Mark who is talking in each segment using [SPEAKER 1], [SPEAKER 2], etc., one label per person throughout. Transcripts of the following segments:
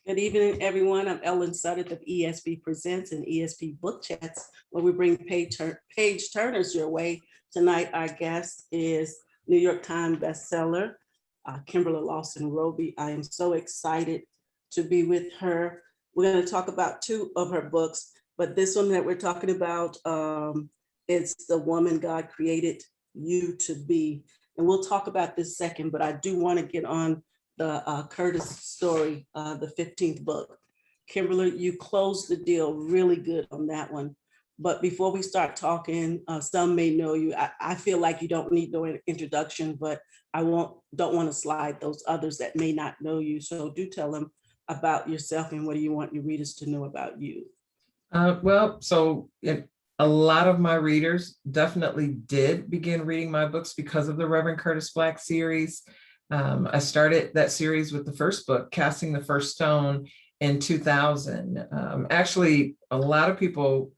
[SPEAKER 1] Good evening, everyone. I'm Ellen Suddeth of ESP Presents and ESP Book Chats, where we bring page turners your way. Tonight, our guest is New York Times bestseller, Kimberla Lawson Roby. I am so excited to be with her. We're going to talk about two of her books, but this one that we're talking about is The Woman God Created You to Be. And we'll talk about this second, but I do want to get on the Curtis story, the 15th book. Kimberla, you closed the deal really good on that one. But before we start talking, some may know you. I feel like you don't need no introduction, but don't want to slide those others that may not know you. So do tell them about yourself and what do you want your readers to know about you?
[SPEAKER 2] A lot of my readers definitely did begin reading my books because of the Reverend Curtis Black series. I started that series with the first book, Casting the First Stone, in 2000. Actually, a lot of people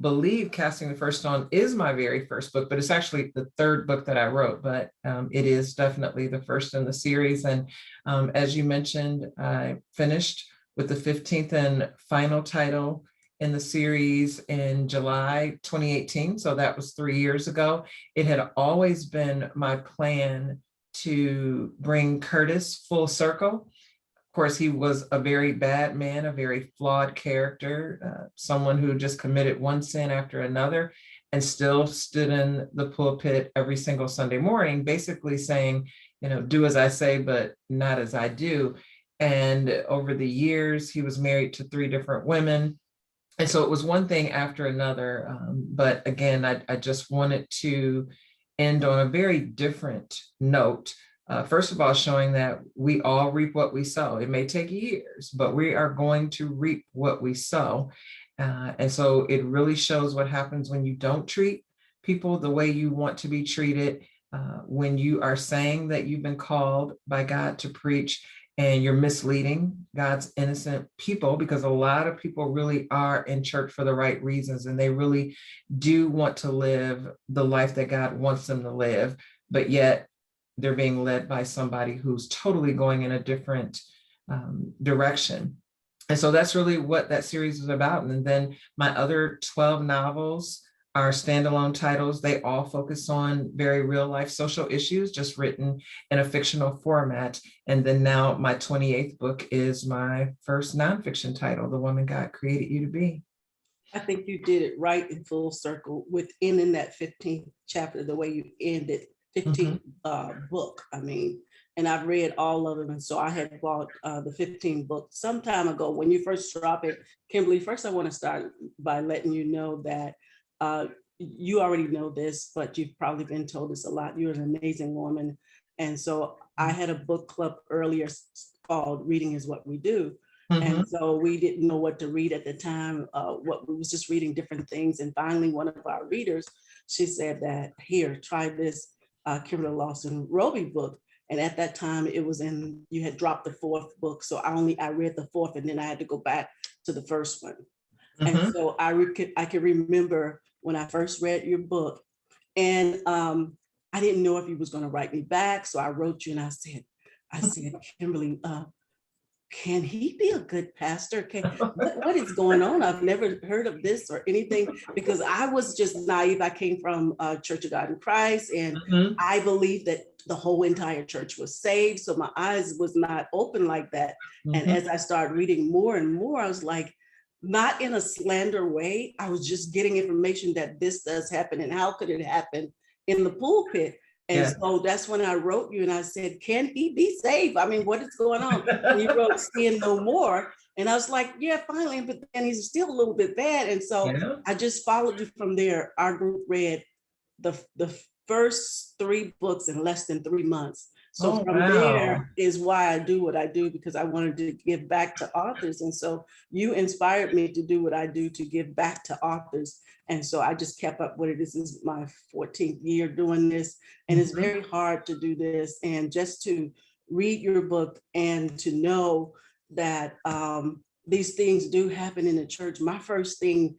[SPEAKER 2] believe Casting the First Stone is my very first book, but it's actually the third book that I wrote, but it is definitely the first in the series. And as you mentioned, I finished with the 15th and final title in the series in July 2018. So that was 3 years ago. It had always been my plan to bring Curtis full circle. Of course, he was a very bad man, a very flawed character, someone who just committed one sin after another and still stood in the pulpit every single Sunday morning, basically saying, do as I say, but not as I do. And over the years, he was married to 3 different women. And so it was one thing after another. But again, I just wanted to end on a very different note. First of all, showing that we all reap what we sow. It may take years, but we are going to reap what we sow. And so it really shows what happens when you don't treat people the way you want to be treated, when you are saying that you've been called by God to preach and you're misleading God's innocent people, because a lot of people really are in church for the right reasons and they really do want to live the life that God wants them to live, but yet they're being led by somebody who's totally going in a different direction. And so that's really what that series is about. And then my other 12 novels are standalone titles. They all focus on very real life social issues, just written in a fictional format. And then now my 28th book is my first nonfiction title, The Woman God Created You to Be.
[SPEAKER 1] I think you did it right in full circle within that 15th chapter, the way you ended 15th book. I mean, and I've read all of them. And so I had bought the 15th book some time ago. When you first drop it, Kimberly, first I want to start by letting you know that you already know this, but you've probably been told this a lot. You're an amazing woman. And so I had a book club earlier called Reading is What We Do. And so we didn't know what to read at the time. What we was just reading different things. And finally, one of our readers, she said that, here, try this Kimberla Lawson Roby book. And at that time, you had dropped the 4th book. So I read the 4th and then I had to go back to the first one. And so I can remember when I first read your book, and I didn't know if you was going to write me back. So I wrote you and I said, Kimberly, can he be a good pastor? What is going on? I've never heard of this or anything, because I was just naive. I came from Church of God in Christ, and I believed that the whole entire church was saved. So my eyes was not open like that. And as I started reading more and more, I was like, not in a slander way. I was just getting information that this does happen, and how could it happen in the pulpit? And so that's when I wrote you and I said, can he be saved? I mean, what is going on? And you wrote Sin No More. And I was like, yeah, finally, but then he's still a little bit bad. And so I just followed you from there. Our group read the first 3 books in less than 3 months. So there is why I do what I do, because I wanted to give back to authors. And so you inspired me to do what I do, to give back to authors. And so I just kept up with it. This is my 14th year doing this. And it's very hard to do this. And just to read your book and to know that these things do happen in the church. My first thing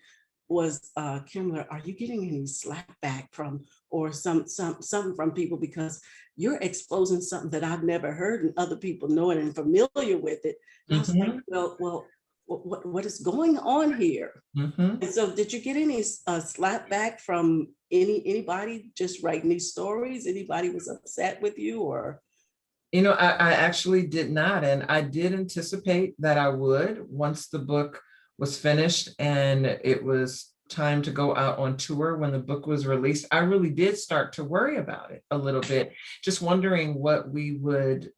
[SPEAKER 1] was, Kimberla, are you getting any slack back from or something from people, because you're exposing something that I've never heard and other people know it and familiar with it. And I was like, well, what is going on here? And so did you get any slap back from anybody just writing these stories? Anybody was upset with you, or?
[SPEAKER 2] You know, I actually did not. And I did anticipate that I would once the book was finished and it was time to go out on tour when the book was released. I really did start to worry about it a little bit, just wondering what we would,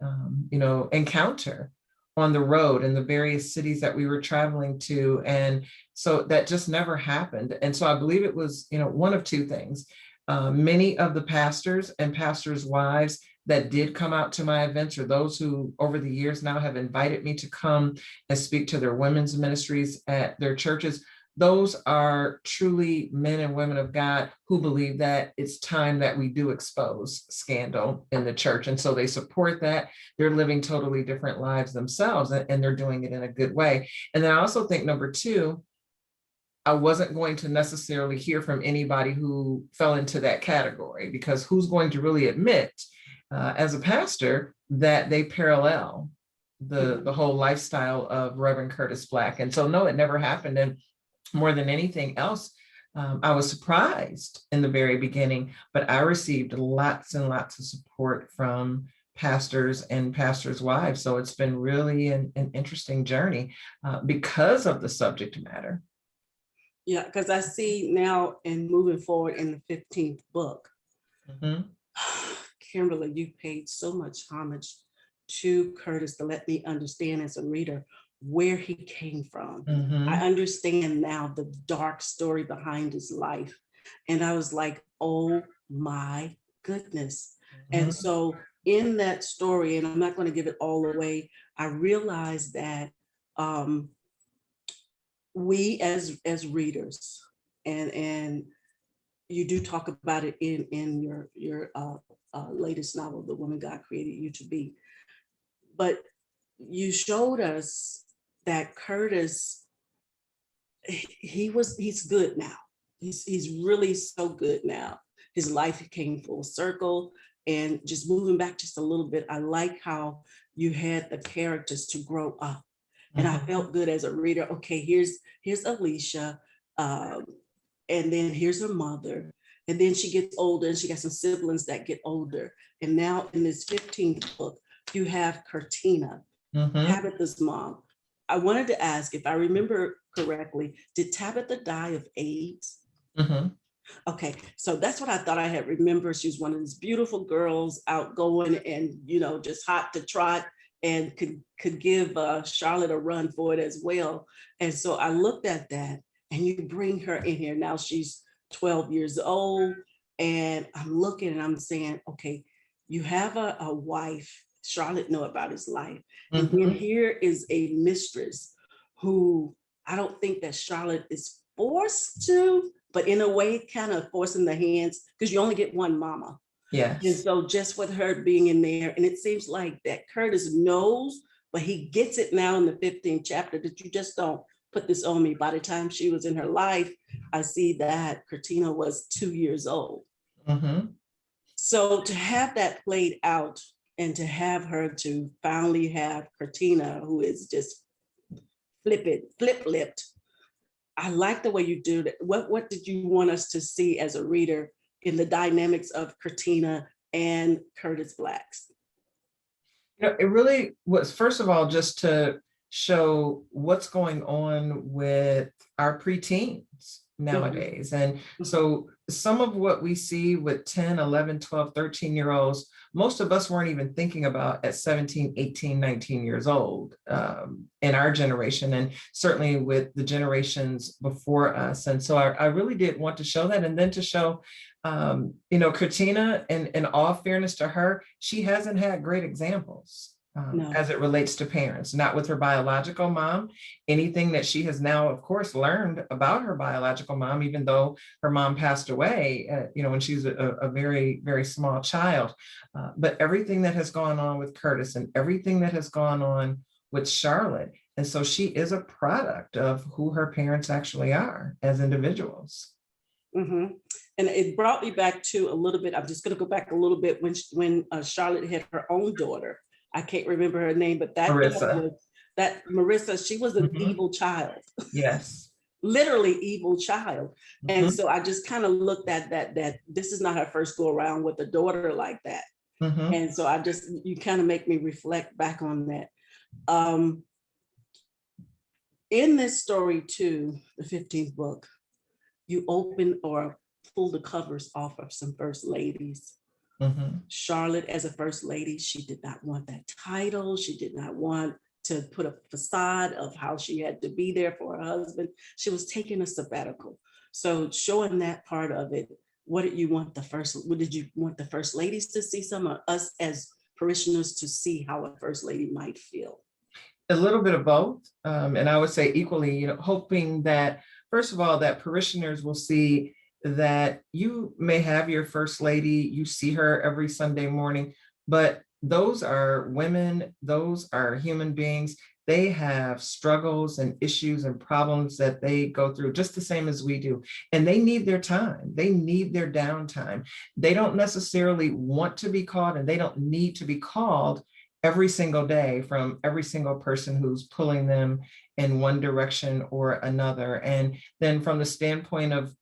[SPEAKER 2] encounter on the road in the various cities that we were traveling to. And so that just never happened. And so I believe it was, one of two things. Many of the pastors and pastors' wives that did come out to my events, or those who over the years now have invited me to come and speak to their women's ministries at their churches, those are truly men and women of God who believe that it's time that we do expose scandal in the church. And so they support that. They're living totally different lives themselves, and they're doing it in a good way. And then I also think, number two, I wasn't going to necessarily hear from anybody who fell into that category, because who's going to really admit as a pastor that they parallel the whole lifestyle of Reverend Curtis Black? And so, no, it never happened. And more than anything else, I was surprised in the very beginning, but I received lots and lots of support from pastors and pastors' wives. So it's been really an interesting journey because of the subject matter.
[SPEAKER 1] Yeah, because I see now, and moving forward in the 15th book, Kimberla, you paid so much homage to Curtis to let me understand as a reader where he came from. I understand now the dark story behind his life. And I was like, oh my goodness. And so in that story, and I'm not going to give it all away, I realized that we as readers, and you do talk about it in your latest novel, The Woman God Created You to Be, but you showed us that Curtis, he's good now. He's really so good now. His life came full circle. And just moving back just a little bit, I like how you had the characters to grow up. And I felt good as a reader. Okay, here's Alicia, and then here's her mother. And then she gets older, and she got some siblings that get older. And now in this 15th book, you have Curtina, Tabitha's mom. I wanted to ask, if I remember correctly, did Tabitha die of AIDS? Okay, so that's what I thought I had remembered. She was one of these beautiful girls, outgoing and, just hot to trot, and could give Charlotte a run for it as well. And so I looked at that, and you bring her in here. Now she's 12 years old, and I'm looking and I'm saying, okay, you have a wife. Charlotte know about his life. And then here is a mistress who I don't think that Charlotte is forced to, but in a way kind of forcing the hands, because you only get one mama.
[SPEAKER 2] Yes.
[SPEAKER 1] And so just with her being in there, and it seems like that Curtis knows, but he gets it now in the 15th chapter, that you just don't put this on me. By the time she was in her life, I see that Curtina was 2 years old. So to have that played out, and to have her to finally have Curtina, who is just flip-lipped, I like the way you do that. What did you want us to see as a reader in the dynamics of Curtina and Curtis Black's?
[SPEAKER 2] It really was, first of all, just to show what's going on with our preteens nowadays. And so some of what we see with 10, 11, 12, 13-year-olds, most of us weren't even thinking about at 17, 18, 19 years old in our generation, and certainly with the generations before us. And so I really did want to show that, and then to show, Curtina, and in all fairness to her, she hasn't had great examples. As it relates to parents, not with her biological mom. Anything that she has now, of course, learned about her biological mom, even though her mom passed away, when she was a very, very small child. But everything that has gone on with Curtis, and everything that has gone on with Charlotte. And so she is a product of who her parents actually are as individuals.
[SPEAKER 1] Mhm. And it brought me back to a little bit. I'm just going to go back a little bit when Charlotte had her own daughter. I can't remember her name, but that daughter
[SPEAKER 2] Marissa.
[SPEAKER 1] was that Marissa. She was an
[SPEAKER 2] Mhm.
[SPEAKER 1] evil child,
[SPEAKER 2] Yes.
[SPEAKER 1] literally evil child. And
[SPEAKER 2] Mhm.
[SPEAKER 1] so I just kind of looked at that this is not her first go around with a daughter like that.
[SPEAKER 2] Mhm.
[SPEAKER 1] And so you kind of make me reflect back on that. Um, in this story too, the 15th book, you open or pull the covers off of some first ladies.
[SPEAKER 2] Mhm.
[SPEAKER 1] Charlotte, as a first lady, she did not want that title. She did not want to put a facade of how she had to be there for her husband. She was taking a sabbatical. So showing that part of it, what did you want what did you want the first ladies to see, some of us as parishioners to see how a first lady might feel?
[SPEAKER 2] A little bit of both. And I would say equally, hoping that, first of all, that parishioners will see that you may have your first lady, you see her every Sunday morning, but those are women, those are human beings. They have struggles and issues and problems that they go through just the same as we do. And they need their time. They need their downtime. They don't necessarily want to be called, and they don't need to be called every single day from every single person who's pulling them in one direction or another. And then from the standpoint of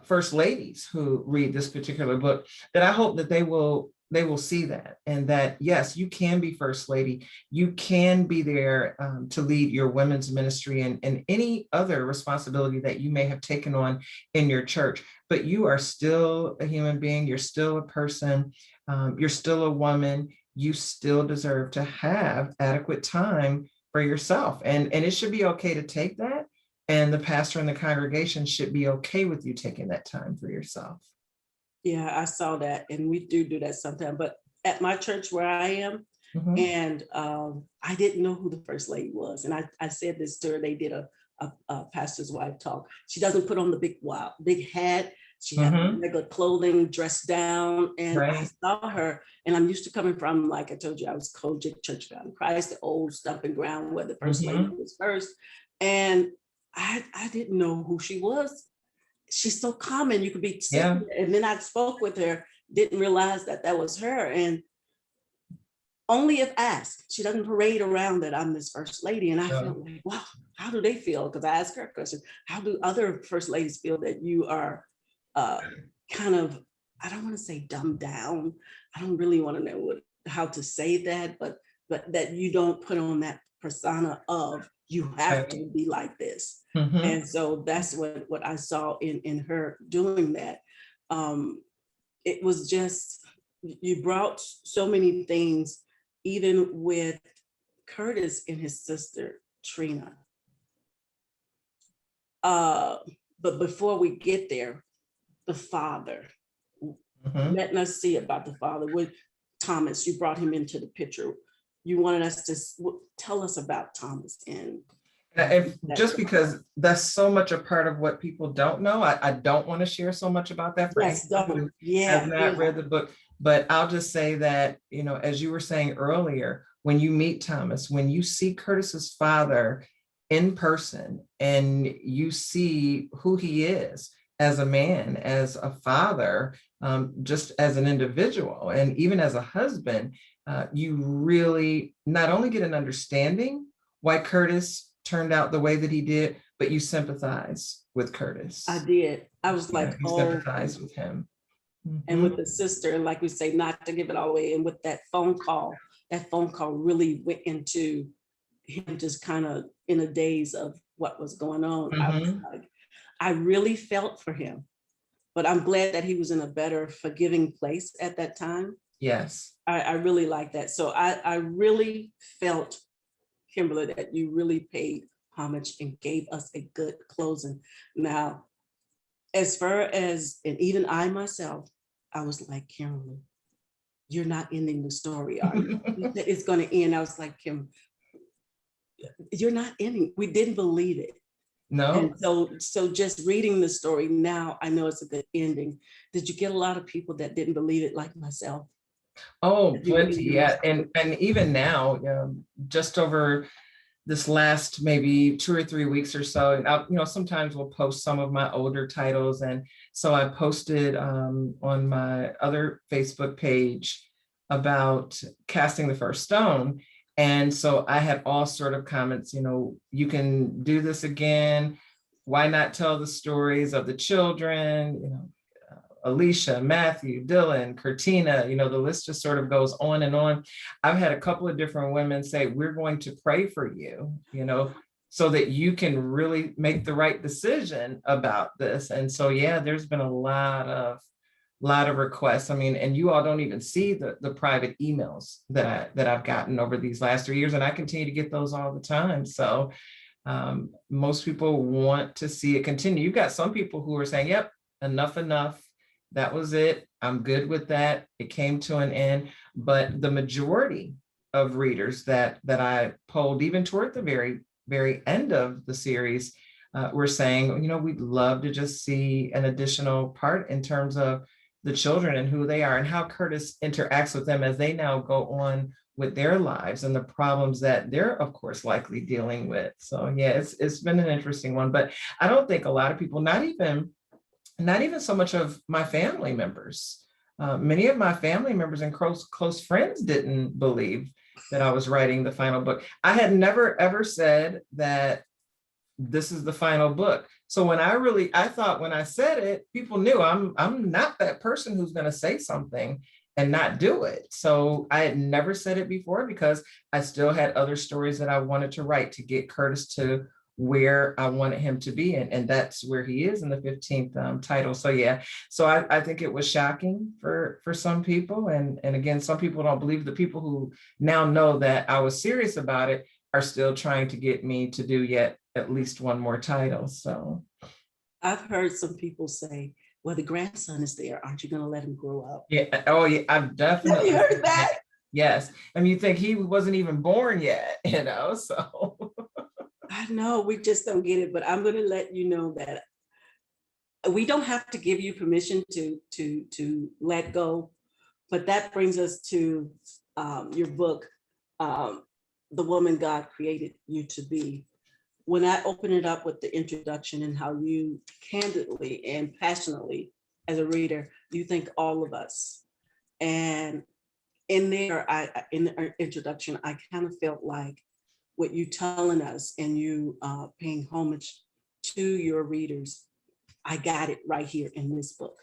[SPEAKER 2] first ladies who read this particular book, that I hope that they will see that, and that, yes, you can be first lady, you can be there to lead your women's ministry and any other responsibility that you may have taken on in your church, but you are still a human being, you're still a person, you're still a woman, you still deserve to have adequate time for yourself. And it should be okay to take that. And the pastor and the congregation should be okay with you taking that time for yourself.
[SPEAKER 1] Yeah, I saw that, and we do that sometimes. But at my church where I am,
[SPEAKER 2] Mhm.
[SPEAKER 1] and I didn't know who the first lady was, and I said this to her. They did a pastor's wife talk. She doesn't put on the big hat. She had
[SPEAKER 2] Mhm.
[SPEAKER 1] regular clothing, dressed down, and I
[SPEAKER 2] Right.
[SPEAKER 1] saw her. And I'm used to coming from, like I told you, I was Kojic Church of God in Christ, the old stumping ground where the first lady
[SPEAKER 2] Mhm.
[SPEAKER 1] was first, and I didn't know who she was. She's so common. You could be
[SPEAKER 2] Yeah.
[SPEAKER 1] sitting there, and then I spoke with her, didn't realize that was her. And only if asked. She doesn't parade around that I'm this first lady. And I felt
[SPEAKER 2] No.
[SPEAKER 1] like, wow, how do they feel? Because I asked her a question. How do other first ladies feel that you are uh, kind of, I don't want to say dumbed down. I don't really want to know how to say that, but that you don't put on that persona of you have
[SPEAKER 2] Right.
[SPEAKER 1] to be like this.
[SPEAKER 2] Mhm.
[SPEAKER 1] And so that's what I saw in her doing that. It was just, you brought so many things, even with Curtis and his sister Trina. Uh, but before we get there, the father,
[SPEAKER 2] Mhm.
[SPEAKER 1] letting us see about the father with Thomas. You brought him into the picture. You wanted us to tell us about Thomas and
[SPEAKER 2] If
[SPEAKER 1] that.
[SPEAKER 2] just because that's so much a part of what people don't know, I don't want to share so much about that for
[SPEAKER 1] Yes,
[SPEAKER 2] anyone
[SPEAKER 1] don't.
[SPEAKER 2] who has
[SPEAKER 1] Yeah,
[SPEAKER 2] not
[SPEAKER 1] yeah.
[SPEAKER 2] read the book. But I'll just say that, as you were saying earlier, when you meet Thomas, when you see Curtis's father in person and you see who he is as a man, as a father, just as an individual, and even as a husband, you really not only get an understanding why Curtis turned out the way that he did, but you sympathize with Curtis.
[SPEAKER 1] I did. I was
[SPEAKER 2] Yeah,
[SPEAKER 1] like,
[SPEAKER 2] you
[SPEAKER 1] oh,
[SPEAKER 2] sympathize with him.
[SPEAKER 1] and
[SPEAKER 2] Mhm.
[SPEAKER 1] with the sister, and like we say, not to give it all away. And with that phone call really went into him just kind of in a daze of what was going on. I was
[SPEAKER 2] Mhm.
[SPEAKER 1] like, I really felt for him, but I'm glad that he was in a better forgiving place at that time.
[SPEAKER 2] Yes.
[SPEAKER 1] I really like that. So I really felt, Kimberla, that you really paid homage and gave us a good closing. Now, as far as, and even I myself, I was like, Kimberla, you're not ending the story, are you? You said it's going to end. I was like, Kim, you're not ending. We didn't believe it.
[SPEAKER 2] No.
[SPEAKER 1] And so just reading the story now, I know it's a good ending. Did you get a lot of people that didn't believe it, like myself?
[SPEAKER 2] Oh,
[SPEAKER 1] That you were
[SPEAKER 2] plenty.
[SPEAKER 1] ending the
[SPEAKER 2] Yeah.
[SPEAKER 1] story?
[SPEAKER 2] And even now, just over this last maybe 2 or 3 weeks or so, and sometimes we'll post some of my older titles. And so I posted on my other Facebook page about Casting the First Stone. And so I had all sort of comments, you can do this again. Why not tell the stories of the children, Alicia, Matthew, Dylan, Curtina, the list just sort of goes on and on. I've had a couple of different women say, we're going to pray for you, so that you can really make the right decision about this. And so, yeah, there's been a lot of requests. I mean, and you all don't even see the private emails that I've gotten over these last 3 years, and I continue to get those all the time. So most people want to see it continue. You've got some people who are saying, yep, enough. That was it. I'm good with that. It came to an end. But the majority of readers that I polled, even toward the very, very end of the series, were saying, we'd love to just see an additional part in terms of the children and who they are and how Curtis interacts with them as they now go on with their lives and the problems that they're, of course, likely dealing with. So yeah, it's been an interesting one. But I don't think a lot of people, not even so much of my family members. Many of my family members and close friends didn't believe that I was writing the final book. I had never, ever said that this is the final book. So when I thought when I said it, people knew I'm not that person who's going to say something and not do it. So I had never said it before because I still had other stories that I wanted to write to get Curtis to where I wanted him to be, and that's where he is in the 15th title. So yeah, so I think it was shocking for some people, and again, some people don't believe. The people who now know that I was serious about it are still trying to get me to do yet at least one more title. So
[SPEAKER 1] I've heard some people say, well, the grandson is there, aren't you going to let him grow up?
[SPEAKER 2] Yeah. Oh yeah, I've definitely
[SPEAKER 1] Have you heard that?
[SPEAKER 2] Yes. I mean, you think he wasn't even born yet, so
[SPEAKER 1] I know, we just don't get it, but I'm going to let you know that we don't have to give you permission to let go. But that brings us to your book, The Woman God Created You to Be. When I open it up with the introduction and how you candidly and passionately, as a reader, you think all of us. And in there, in the introduction, I kind of felt like what you telling us and you paying homage to your readers. I got it right here in this book.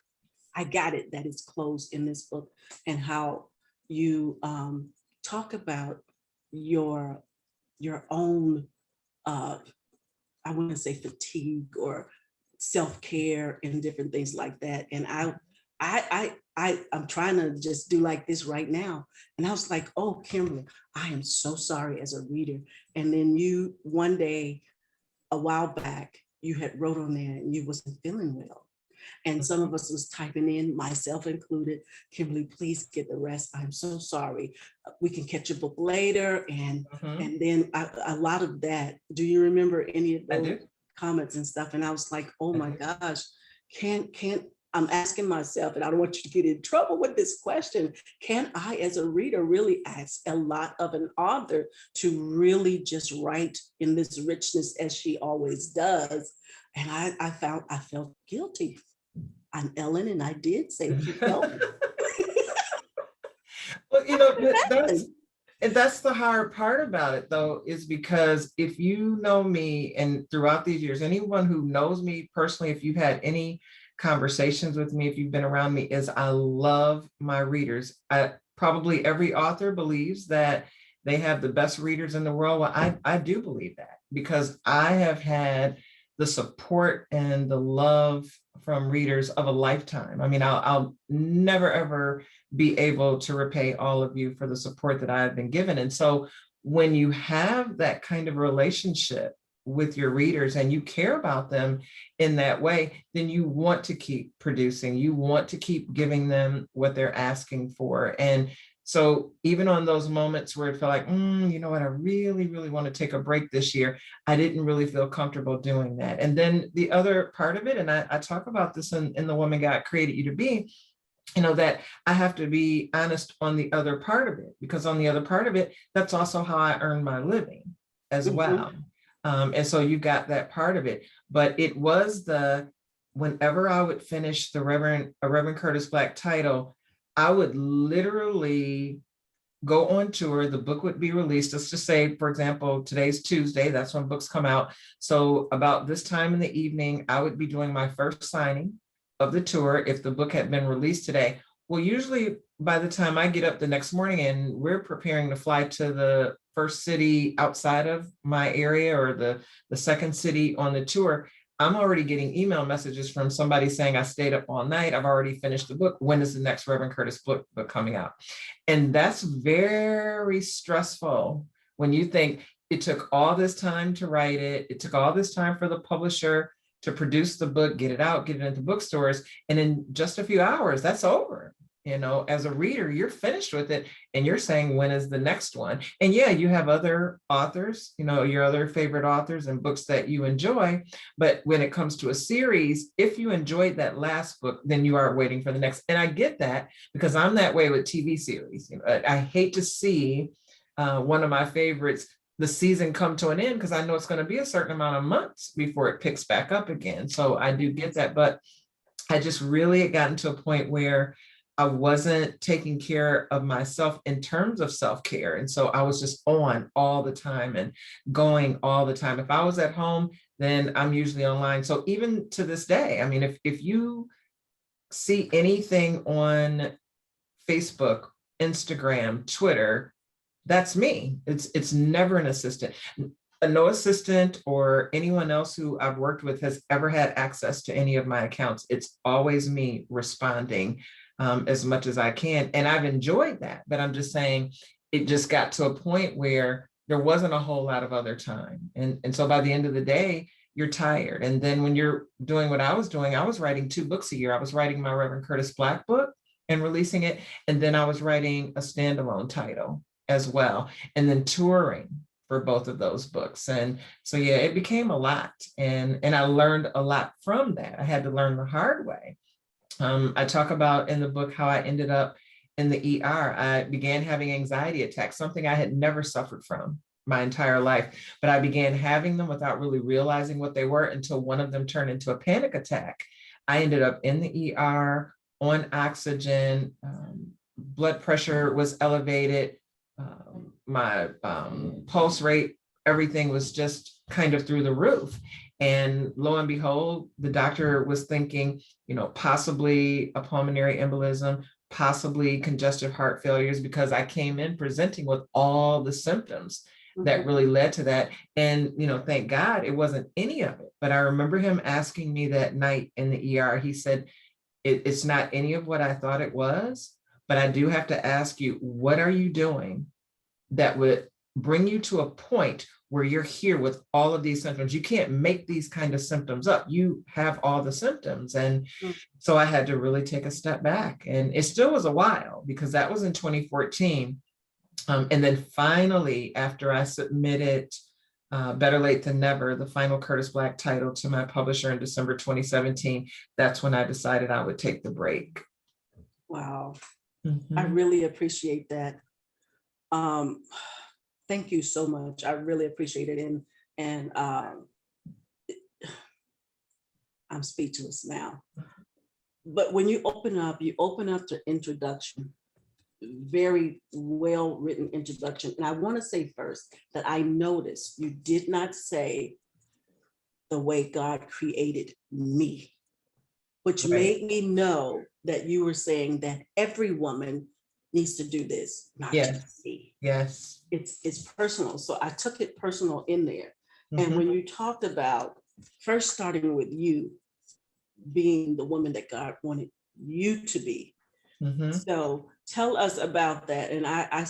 [SPEAKER 1] I got it that it's closed in this book, and how you talk about your own, I want to say fatigue or self-care and different things like that. And I'm trying to just do like this right now. And I was like, oh, Kimberla, I am so sorry as a reader. And then you, one day, a while back, you had wrote on there and you wasn't feeling well. And some of us was typing in, myself included, Kimberly, please get the rest. I'm so sorry. We can catch a book later. And then a lot of that, do you remember any of those comments and stuff? And I was like, oh my gosh, can't I'm asking myself, and I don't want you to get in trouble with this question, can I, as a reader, really ask a lot of an author to really just write in this richness as she always does? And I felt guilty. I'm Ellen, and I did say that you felt.
[SPEAKER 2] Well, that's the hard part about it, though, is because if you know me, and throughout these years, anyone who knows me personally, if you've had any conversations with me, if you've been around me, is I love my readers. Probably every author believes that they have the best readers in the world. Well, I do believe that because I have had the support and the love from readers of a lifetime. I mean, I'll never, ever be able to repay all of you for the support that I've been given. And so when you have that kind of relationship with your readers and you care about them in that way, then you want to keep producing. You want to keep giving them what they're asking for. And so even on those moments where it felt like, you know what, I really, really want to take a break this year, I didn't really feel comfortable doing that. And then the other part of it, and I talk about this in The Woman God Created You to Be, that I have to be honest on the other part of it, because on the other part of it, that's also how I earn my living as well. And so you got that part of it. But it was whenever I would finish a Reverend Curtis Black title, I would literally go on tour. The book would be released. Let's just say, for example, today's Tuesday. That's when books come out. So about this time in the evening, I would be doing my first signing of the tour if the book had been released today. Well, usually by the time I get up the next morning and we're preparing to fly to the first city outside of my area or the second city on the tour, I'm already getting email messages from somebody saying, I stayed up all night. I've already finished the book. When is the next Reverend Curtis book coming out? And that's very stressful when you think it took all this time to write it. It took all this time for the publisher to produce the book, get it out, get it into bookstores. And in just a few hours, that's over. You know, as a reader, you're finished with it and you're saying, when is the next one? And yeah, you have other authors, you know, your other favorite authors and books that you enjoy. But when it comes to a series, if you enjoyed that last book, then you are waiting for the next. And I get that because I'm that way with TV series. You know, I hate to see one of my favorites, the season come to an end because I know it's going to be a certain amount of months before it picks back up again. So I do get that. But I just really had gotten to a point where I wasn't taking care of myself in terms of self-care. And so I was just on all the time and going all the time. If I was at home, then I'm usually online. So even to this day, I mean, if you see anything on Facebook, Instagram, Twitter, that's me. It's never an assistant. No assistant or anyone else who I've worked with has ever had access to any of my accounts. It's always me responding as much as I can. And I've enjoyed that, but I'm just saying it just got to a point where there wasn't a whole lot of other time. And so by the end of the day, you're tired. And then when you're doing what I was doing, I was writing 2 books a year. I was writing my Reverend Curtis Black book and releasing it. And then I was writing a standalone title as well, and then touring for both of those books. And so, yeah, it became a lot. And I learned a lot from that. I had to learn the hard way. I talk about in the book how I ended up in the ER. I began having anxiety attacks, something I had never suffered from my entire life, but I began having them without really realizing what they were until one of them turned into a panic attack. I ended up in the ER on oxygen. Blood pressure was elevated. My pulse rate, everything was just kind of through the roof. And lo and behold, the doctor was thinking, you know, possibly a pulmonary embolism, possibly congestive heart failures, because I came in presenting with all the symptoms that really led to that. And, you know, thank God it wasn't any of it. But I remember him asking me that night in the ER, he said, it's not any of what I thought it was, but I do have to ask you, what are you doing that would bring you to a point where you're here with all of these symptoms? You can't make these kind of symptoms up. You have all the symptoms. And so I had to really take a step back. And it still was a while because that was in 2014. And then finally, after I submitted Better Late Than Never, the final Curtis Black title, to my publisher in December 2017, that's when I decided I would take the break.
[SPEAKER 1] Wow. I really appreciate that. Thank you so much. I really appreciate it. And I'm speechless now. But when you open up the introduction, very well written introduction. And I want to say first that I noticed you did not say the way God created me, which made me know that you were saying that every woman needs to do this, not just me.
[SPEAKER 2] Yes.
[SPEAKER 1] It's personal. So I took it personal in there. And when you talked about first starting with you being the woman that God wanted you to be. So tell us about that. And I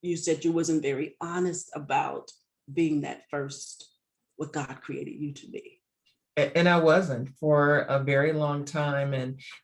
[SPEAKER 1] you said you wasn't very honest about being that first, what God created you to be.
[SPEAKER 2] And I wasn't for a very long time.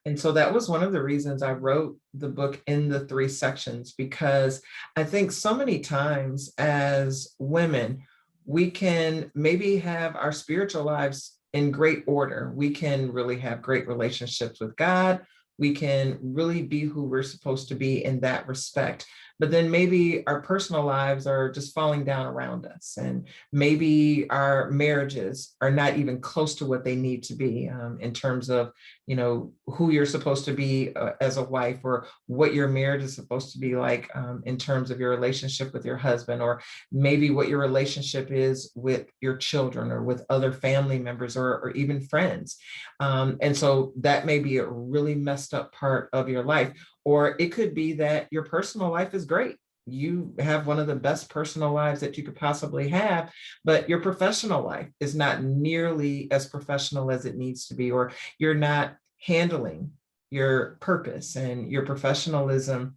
[SPEAKER 2] And so that was one of the reasons I wrote the book in the 3 sections, because I think so many times as women, we can maybe have our spiritual lives in great order. We can really have great relationships with God. We can really be who we're supposed to be in that respect. but then maybe our personal lives are just falling down around us. And maybe our marriages are not even close to what they need to be, in terms of, who you're supposed to be as a wife, or what your marriage is supposed to be like, in terms of your relationship with your husband, or maybe what your relationship is with your children, or with other family members, or even friends. And so that may be a really messed up part of your life. Or it could be that your personal life is great. You have one of the best personal lives that you could possibly have, but your professional life is not nearly as professional as it needs to be, or you're not handling your purpose and your professionalism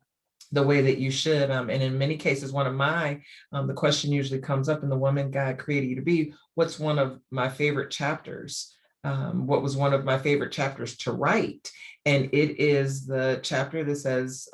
[SPEAKER 2] the way that you should. And in many cases, the question usually comes up in The Woman God Created You to Be, what's one of my favorite chapters? What was one of my favorite chapters to write? And it is the chapter that says,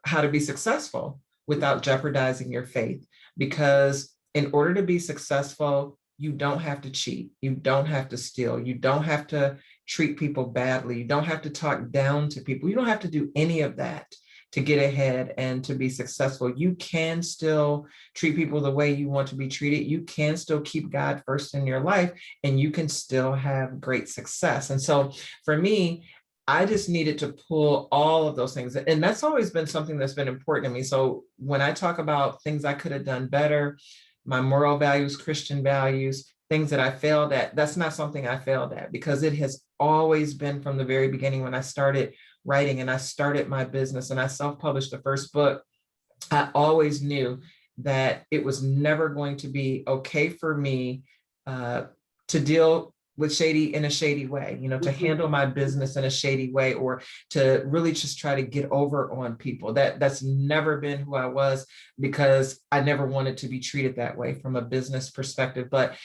[SPEAKER 2] how to be successful without jeopardizing your faith. Because in order to be successful, you don't have to cheat. You don't have to steal. You don't have to treat people badly. You don't have to talk down to people. You don't have to do any of that to get ahead and to be successful. You can still treat people the way you want to be treated. You can still keep God first in your life, and you can still have great success. And so for me, I just needed to pull all of those things. And that's always been something that's been important to me. So when I talk about things I could have done better, my moral values, Christian values, things that I failed at, that's not something I failed at, because it has always been from the very beginning. When I started writing and I started my business and I self-published the first book, I always knew that it was never going to be okay for me to deal with shady in a shady way, to handle my business in a shady way, or to really just try to get over on people. That's never been who I was, because I never wanted to be treated that way from a business perspective. But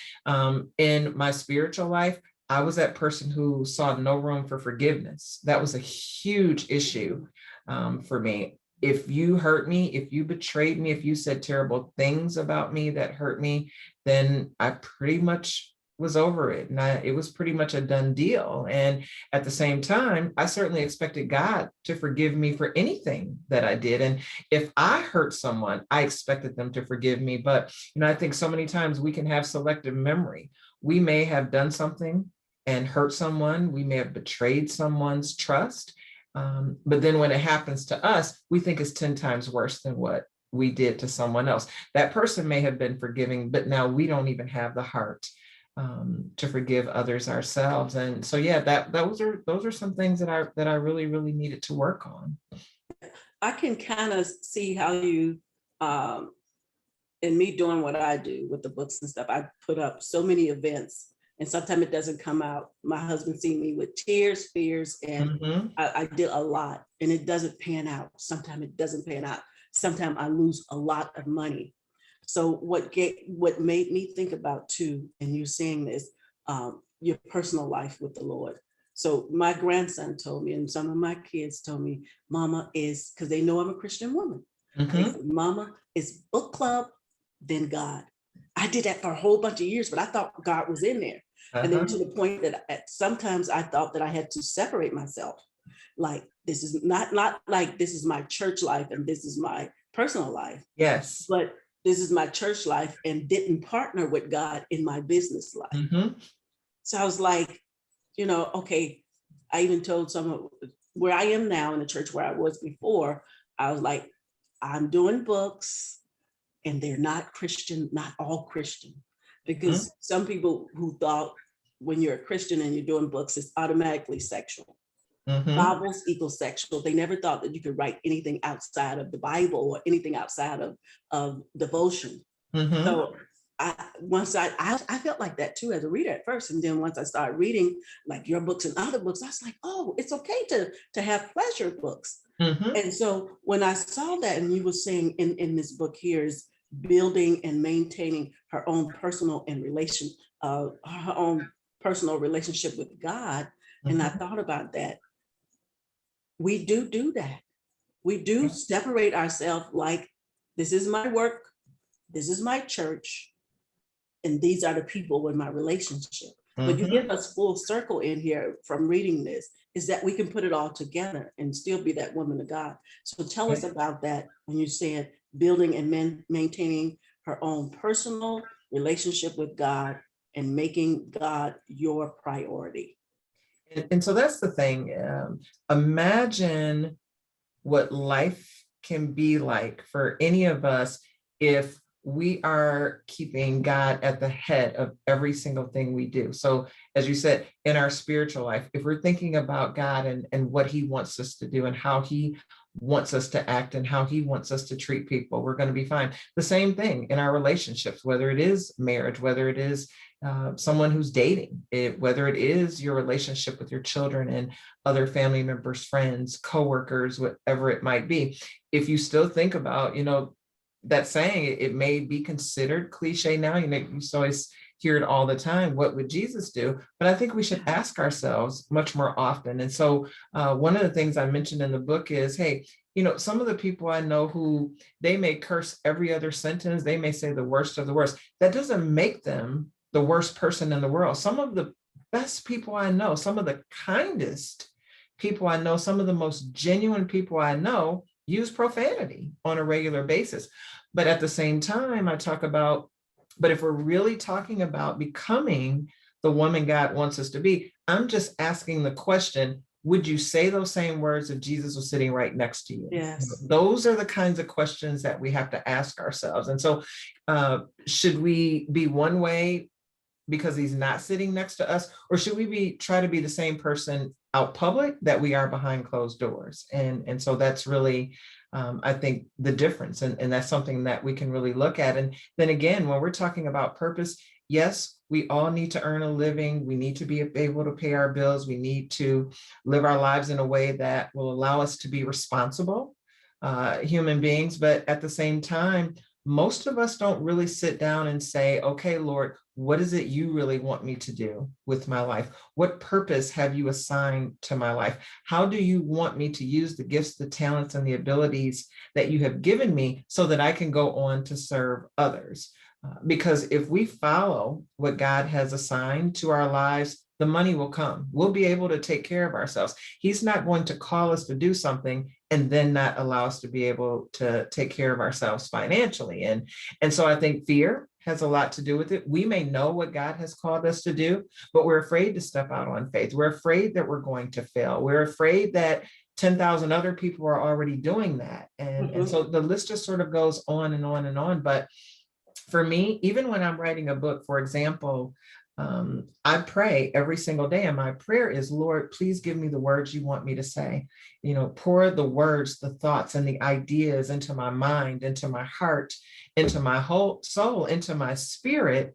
[SPEAKER 2] in my spiritual life, I was that person who saw no room for forgiveness. That was a huge issue for me. If you hurt me, if you betrayed me, if you said terrible things about me that hurt me, then I pretty much was over it. And it was pretty much a done deal. And at the same time, I certainly expected God to forgive me for anything that I did. And if I hurt someone, I expected them to forgive me. But, I think so many times we can have selective memory. We may have done something and hurt someone. We may have betrayed someone's trust. But then when it happens to us, we think it's 10 times worse than what we did to someone else. That person may have been forgiving, but now we don't even have the heart to forgive others ourselves. And so, yeah, those are some things that I really, really needed to work on.
[SPEAKER 1] I can kind of see how you, in me doing what I do with the books and stuff, I put up so many events, and sometimes it doesn't come out. My husband seen me with tears, fears, and I did a lot, and it doesn't pan out. Sometimes it doesn't pan out. Sometimes I lose a lot of money. So what made me think about too, and you saying this, your personal life with the Lord. So my grandson told me, and some of my kids told me, Mama is, because they know I'm a Christian woman. They said, Mama is book club, then God. I did that for a whole bunch of years, but I thought God was in there. And then to the point that sometimes I thought that I had to separate myself. Like, this is not like this is my church life and this is my personal life.
[SPEAKER 2] Yes.
[SPEAKER 1] But this is my church life, and didn't partner with God in my business life. So I was like, okay, I even told someone where I am now in the church where I was before, I was like, I'm doing books and they're not Christian, not all Christian. Because some people who thought when you're a Christian and you're doing books, it's automatically sexual. Novels equal sexual. They never thought that you could write anything outside of the Bible or anything outside of devotion. So I felt like that too as a reader at first. And then once I started reading like your books and other books, I was like, oh, it's okay to have pleasure books. And so when I saw that, and you were saying in this book here is building and maintaining her own personal relationship with God. And I thought about that. We do that. We do separate ourselves, like, this is my work, this is my church, and these are the people in my relationship. But you give us full circle in here from reading this. is that we can put it all together and still be that woman of God. So tell us about that when you said building and maintaining her own personal relationship with God and making God your priority.
[SPEAKER 2] And so that's the thing. Imagine what life can be like for any of us if we are keeping God at the head of every single thing we do. So as you said, in our spiritual life, if we're thinking about God and what he wants us to do and how he wants us to act and how he wants us to treat people, we're going to be fine. The same thing in our relationships, whether it is marriage, whether it is someone who's dating, whether it is your relationship with your children and other family members, friends, coworkers, whatever it might be. If you still think about, that saying, it may be considered cliche now, you always hear it all the time, what would Jesus do? But I think we should ask ourselves much more often. And so one of the things I mentioned in the book is, hey, some of the people I know who they may curse every other sentence, they may say the worst of the worst. That doesn't make them the worst person in the world. Some of the best people I know, some of the kindest people I know, some of the most genuine people I know use profanity on a regular basis. But at the same time, I talk about, but if we're really talking about becoming the woman God wants us to be, I'm just asking the question, would you say those same words if Jesus was sitting right next to you?
[SPEAKER 1] Yes.
[SPEAKER 2] Those are the kinds of questions that we have to ask ourselves. And so should we be one way because he's not sitting next to us, or should we try to be the same person out public that we are behind closed doors? And so that's really, I think, the difference. And that's something that we can really look at. And then again, when we're talking about purpose, yes, we all need to earn a living. We need to be able to pay our bills. We need to live our lives in a way that will allow us to be responsible human beings. But at the same time, most of us don't really sit down and say, okay, Lord, what is it you really want me to do with my life? What purpose have you assigned to my life? How do you want me to use the gifts, the talents, and the abilities that you have given me so that I can go on to serve others? Because if we follow what God has assigned to our lives, the money will come. We'll be able to take care of ourselves. He's not going to call us to do something and then not allow us to be able to take care of ourselves financially. And so I think fear has a lot to do with it. We may know what God has called us to do, but we're afraid to step out on faith. We're afraid that we're going to fail. We're afraid that 10,000 other people are already doing that. And so the list just sort of goes on and on and on. But for me, even when I'm writing a book, for example, I pray every single day, and my prayer is, Lord, please give me the words you want me to say. Pour the words, the thoughts, and the ideas into my mind, into my heart, into my whole soul, into my spirit,